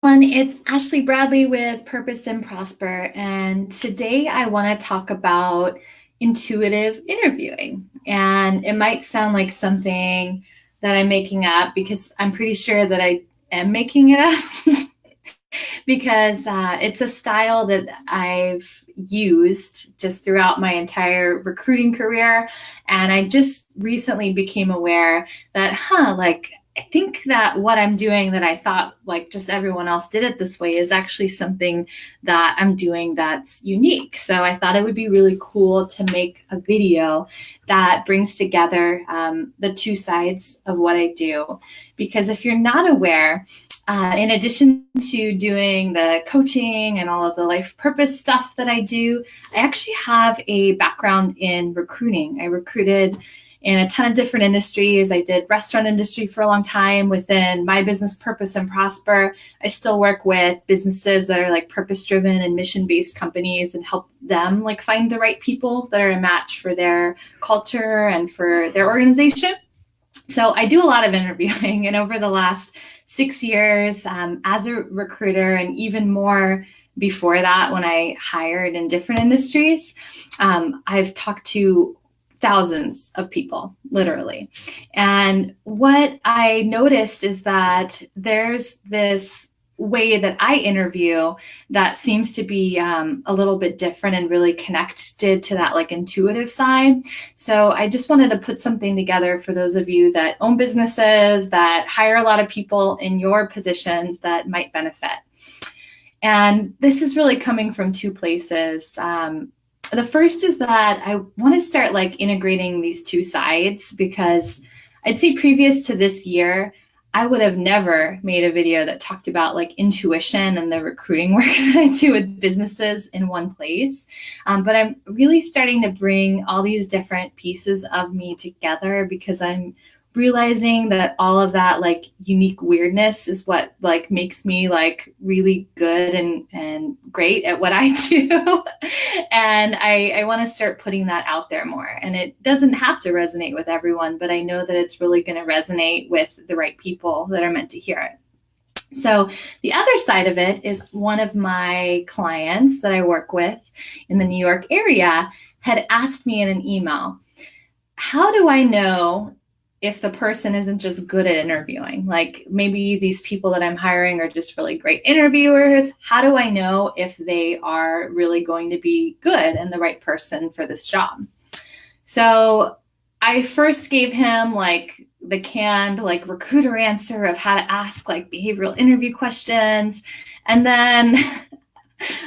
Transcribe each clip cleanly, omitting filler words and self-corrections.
It's Ashley Bradley with Purpose and Prosper, and today I want to talk about intuitive interviewing. And it might sound like something that I'm making up because I'm pretty sure that I am making it up because it's a style that I've used just throughout my entire recruiting career. And I just recently became aware that, I think that what I'm doing that I thought like just everyone else did it this way is actually something that I'm doing that's unique. So I thought it would be really cool to make a video that brings together the two sides of what I do. Because if you're not aware, in addition to doing the coaching and all of the life purpose stuff that I do, I actually have a background in recruiting. I recruited in a ton of different industries. I did restaurant industry for a long time within my business, Purpose and Prosper. I still work with businesses that are like purpose driven and mission based companies and help them like find the right people that are a match for their culture and for their organization. So I do a lot of interviewing, and over the last 6 years as a recruiter, and even more before that when I hired in different industries, I've talked to thousands of people, literally. And what I noticed is that there's this way that I interview that seems to be a little bit different and really connected to that like intuitive side. So I just wanted to put something together for those of you that own businesses, that hire a lot of people in your positions that might benefit. And this is really coming from two places. The first is that I want to start like integrating these two sides, because I'd say previous to this year, I would have never made a video that talked about like intuition and the recruiting work that I do with businesses in one place. But I'm really starting to bring all these different pieces of me together, because I'm realizing that all of that like unique weirdness is what like makes me like really good and great at what I do. And I want to start putting that out there more. And it doesn't have to resonate with everyone, but I know that it's really going to resonate with the right people that are meant to hear it. So the other side of it is one of my clients that I work with in the New York area had asked me in an email, how do I know if the person isn't just good at interviewing? Like maybe these people that I'm hiring are just really great interviewers. How do I know if they are really going to be good and the right person for this job? So I first gave him like the canned like recruiter answer of how to ask like behavioral interview questions. And then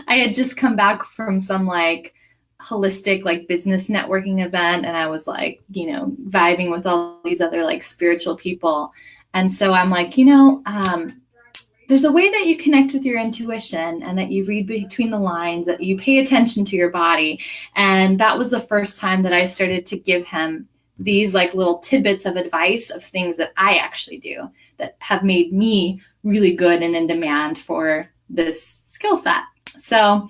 I had just come back from some like holistic like business networking event, and I was like, vibing with all these other like spiritual people. And so I'm like, there's a way that you connect with your intuition and that you read between the lines, that you pay attention to your body. And that was the first time that I started to give him these like little tidbits of advice of things that I actually do that have made me really good and in demand for this skill set. So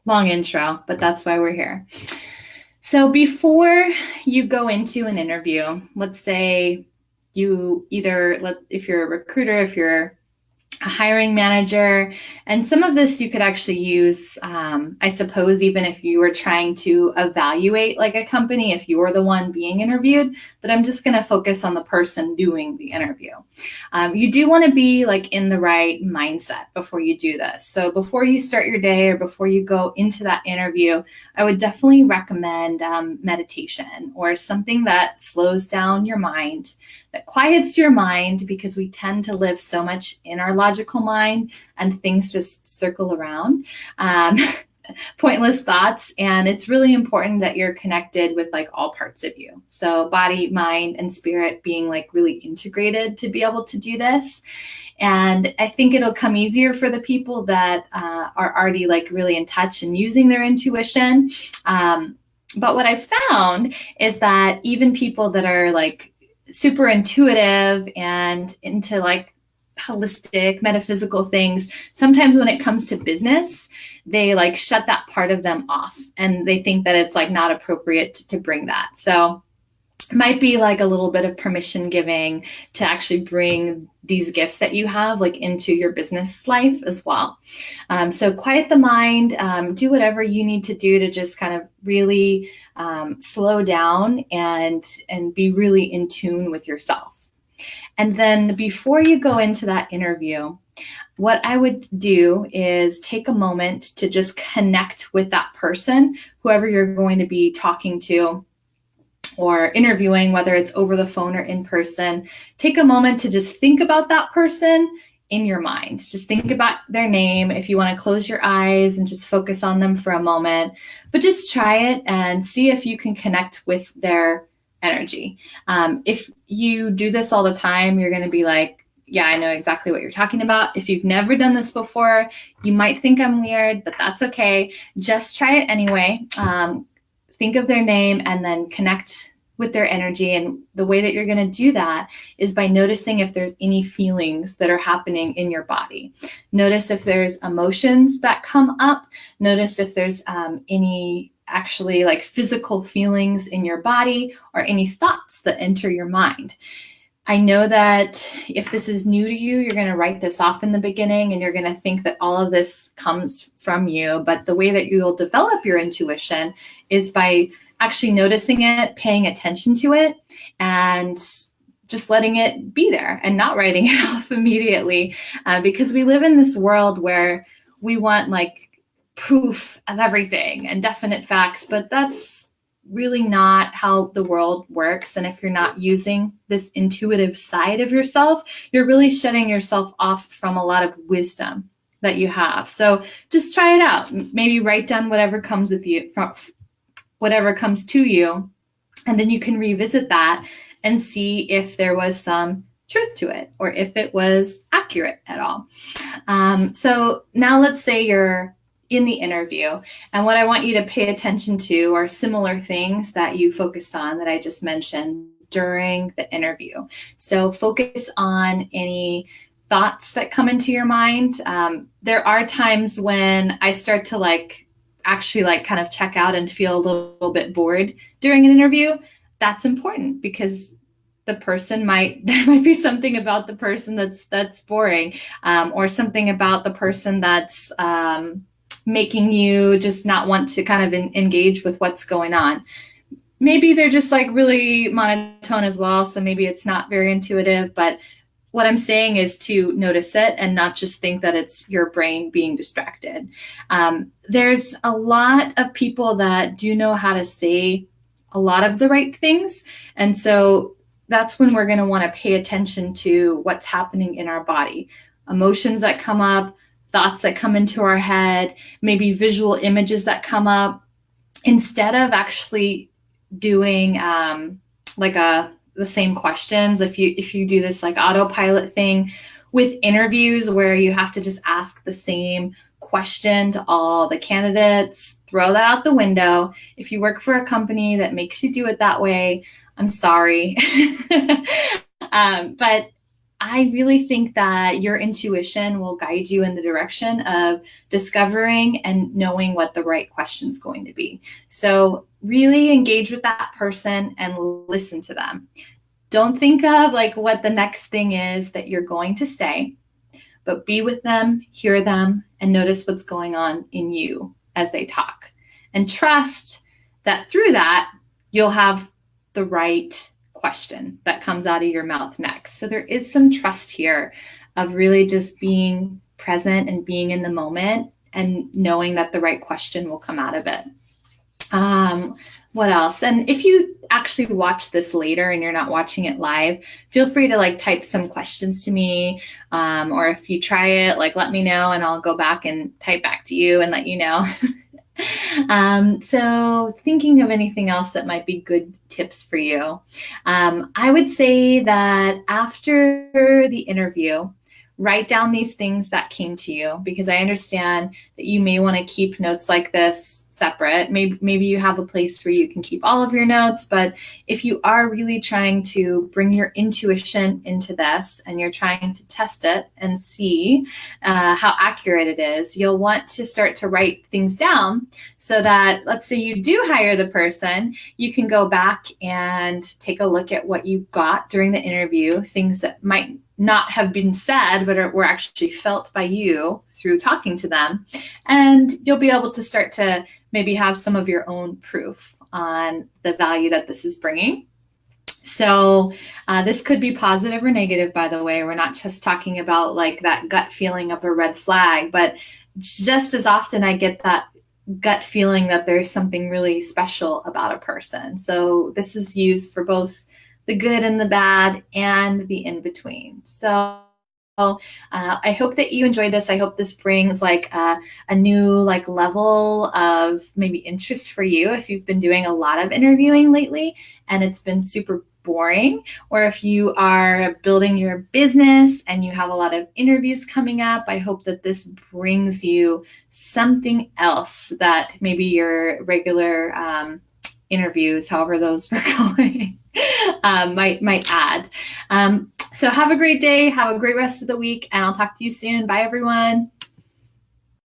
long intro, but that's why we're here. So before you go into an interview, let's say if you're a recruiter, if you're a hiring manager, and some of this you could actually use, I suppose, even if you were trying to evaluate like a company, if you were the one being interviewed, but I'm just going to focus on the person doing the interview. You do want to be like in the right mindset before you do this. So before you start your day or before you go into that interview, I would definitely recommend meditation or something that slows down your mind, that quiets your mind, because we tend to live so much in our logical mind and things just circle around, pointless thoughts. And it's really important that you're connected with like all parts of you. So body, mind, and spirit being like really integrated to be able to do this. And I think it'll come easier for the people that are already like really in touch and using their intuition. But what I've found is that even people that are like super intuitive and into like holistic metaphysical things, sometimes when it comes to business, they like shut that part of them off and they think that it's like not appropriate to bring that. So might be like a little bit of permission giving to actually bring these gifts that you have like into your business life as well. So quiet the mind, do whatever you need to do to just kind of really slow down and be really in tune with yourself. And then before you go into that interview, what I would do is take a moment to just connect with that person, whoever you're going to be talking to or interviewing, whether it's over the phone or in person. Take a moment to just think about that person in your mind. Just think about their name. If you want to close your eyes and just focus on them for a moment, but just try it and see if you can connect with their energy. If you do this all the time, you're going to be like, yeah, I know exactly what you're talking about. If you've never done this before, you might think I'm weird, but that's okay. Just try it anyway. Think of their name and then connect with their energy. And the way that you're going to do that is by noticing if there's any feelings that are happening in your body. Notice if there's emotions that come up. Notice if there's any actually like physical feelings in your body or any thoughts that enter your mind. I know that if this is new to you, you're going to write this off in the beginning and you're going to think that all of this comes from you. But the way that you'll develop your intuition is by actually noticing it, paying attention to it, and just letting it be there and not writing it off immediately. Because we live in this world where we want like proof of everything and definite facts, but that's really not how the world works. And if you're not using this intuitive side of yourself, you're really shutting yourself off from a lot of wisdom that you have. So just try it out. Maybe write down whatever comes with you, from whatever comes to you, and then you can revisit that and see if there was some truth to it or if it was accurate at all. So now let's say you're in the interview. And what I want you to pay attention to are similar things that you focused on that I just mentioned during the interview. So focus on any thoughts that come into your mind. There are times when I start to actually kind of check out and feel a little bit bored during an interview. That's important because there might be something about the person that's boring, or something about the person that's making you just not want to kind of engage with what's going on. Maybe they're just like really monotone as well. So maybe it's not very intuitive, but what I'm saying is to notice it and not just think that it's your brain being distracted. There's a lot of people that do know how to say a lot of the right things. And so that's when we're going to want to pay attention to what's happening in our body, emotions that come up, thoughts that come into our head, maybe visual images that come up, instead of actually doing the same questions. If you do this like autopilot thing with interviews where you have to just ask the same question to all the candidates, throw that out the window. If you work for a company that makes you do it that way, I'm sorry. But I really think that your intuition will guide you in the direction of discovering and knowing what the right question is going to be. So really engage with that person and listen to them. Don't think of like what the next thing is that you're going to say, but be with them, hear them, and notice what's going on in you as they talk. And trust that through that, you'll have the right question that comes out of your mouth next. So there is some trust here of really just being present and being in the moment and knowing that the right question will come out of it. What else? And if you actually watch this later and you're not watching it live, feel free to like type some questions to me. Or if you try it, like let me know and I'll go back and type back to you and let you know. So thinking of anything else that might be good tips for you. I would say that after the interview, write down these things that came to you, because I understand that you may want to keep notes like this separate. Maybe you have a place where you can keep all of your notes, but if you are really trying to bring your intuition into this and you're trying to test it and see how accurate it is, you'll want to start to write things down so that, let's say you do hire the person, you can go back and take a look at what you got during the interview, things that might not have been said, but were actually felt by you through talking to them. And you'll be able to start to maybe have some of your own proof on the value that this is bringing. So this could be positive or negative, by the way. We're not just talking about like that gut feeling of a red flag, but just as often I get that gut feeling that there's something really special about a person. So this is used for both the good and the bad and the in-between. So I hope that you enjoyed this. I hope this brings like a new like level of maybe interest for you if you've been doing a lot of interviewing lately and it's been super boring, or if you are building your business and you have a lot of interviews coming up. I hope that this brings you something else that maybe your regular interviews, however those were going, might add. So have a great day, have a great rest of the week, and I'll talk to you soon. Bye, everyone.